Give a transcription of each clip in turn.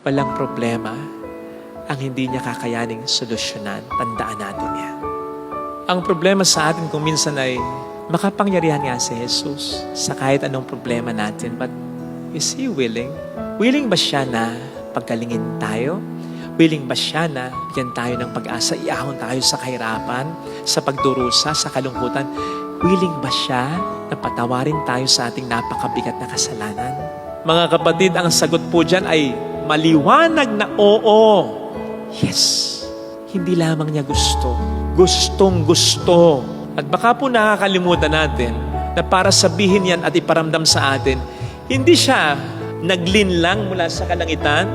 Walang problema ang hindi niya kakayaning solusyonan. Tandaan natin yan. Ang problema sa atin kung minsan ay makapangyarihan nga si Jesus sa kahit anong problema natin. But is He willing? Willing ba siya na pagkalingin tayo? Willing ba siya na bigyan tayo ng pag-asa, iahon tayo sa kahirapan, sa pagdurusa, sa kalungkutan? Willing ba siya na patawarin tayo sa ating napakabigat na kasalanan? Mga kapatid, ang sagot po dyan ay maliwanag na oo. Yes. Hindi lamang niya gusto. Gustong gusto. At baka po nakakalimutan natin na para sabihin yan at iparamdam sa atin, hindi siya naglinlang mula sa kalangitan.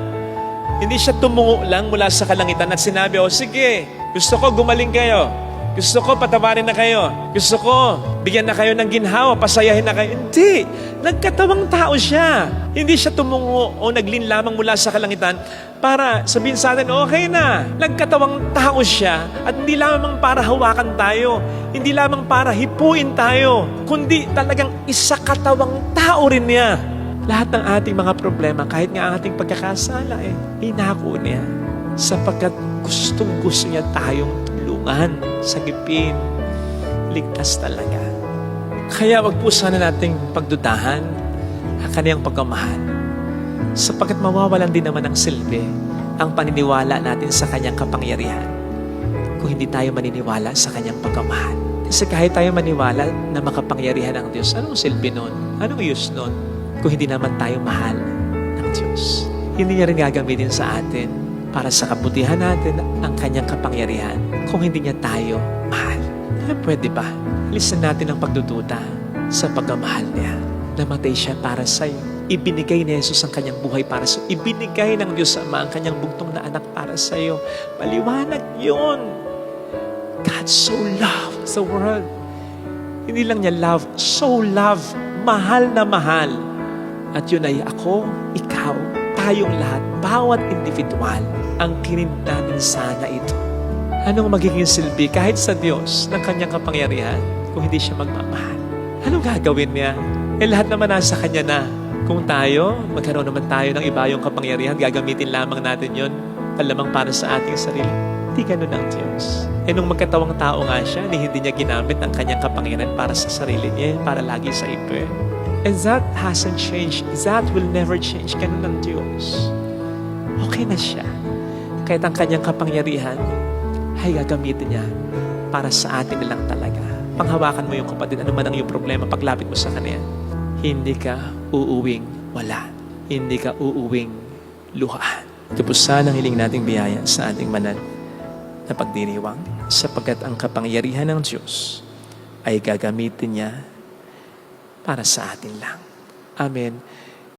Hindi siya tumungo lang mula sa kalangitan at sinabi, sige, gusto ko gumaling kayo. Gusto ko patawarin na kayo. Gusto ko bigyan na kayo ng ginhawa, pasayahin na kayo. Hindi. Nagkatawang tao siya. Hindi siya tumungo o naglin lamang mula sa kalangitan para sabihin sa atin, okay na. Nagkatawang tao siya at hindi lamang para hawakan tayo. Hindi lamang para hipuin tayo. Kundi talagang isakatawang tao rin niya. Lahat ng ating mga problema, kahit nga ang ating pagkakasala, inako niya. Sapagkat gustong-gusto niya tayong sagipin, ligtas talaga. Kaya wag po sana nating pagdudahan ang kaniyang pagmamahal. Sapagkat mawawalan din naman ng silbi ang paniniwala natin sa kanyang kapangyarihan kung hindi tayo maniniwala sa kanyang pagmamahal. Kasi kahit tayo maniwala na makapangyarihan ang Diyos, anong silbi nun? Anong use nun? Kung hindi naman tayo mahal ng Diyos. Hindi niya rin gagamitin sa atin para sa kabutihan natin ang kanyang kapangyarihan kung hindi niya tayo mahal. Pwede ba? Listen natin ang pagdududa sa pagmamahal niya. Namatay siya para sa'yo. Ibinigay ni Jesus ang kanyang buhay para sa'yo. Ibinigay ng Diyos Ama ang kanyang bugtong na anak para sa'yo. Maliwanag yun. God so loved the world. Hindi lang niya love, so love. Mahal na mahal. At yun ay ako, ikaw, tayong lahat, bawat individual, ang kinid natin sana ito. Anong magiging silbi kahit sa Diyos ng kanyang kapangyarihan kung hindi siya magmamahal? Anong gagawin niya? Lahat naman nasa kanya na. Kung tayo, magkaroon naman tayo ng iba yung kapangyarihan, gagamitin lamang natin yon palamang para sa ating sarili. Hindi ganun ang Diyos. Nung magkatawang tao nga siya, hindi niya ginamit ang kanyang kapangyarihan para sa sarili niya, para lagi sa iba. And that hasn't changed. That will never change. Ganun ang Diyos. Okay na siya. Kahit ang kanyang kapangyarihan ay gagamitin niya para sa atin na lang talaga. Panghawakan mo yung kapatid, ano man ang iyong problema, paglapit mo sa kanya. Hindi ka uuwing wala. Hindi ka uuwing luha. Ito po sana ang hiling nating biyaya sa ating banal na pagdiriwang, sapagkat ang kapangyarihan ng Diyos ay gagamitin niya para sa atin lang. Amen.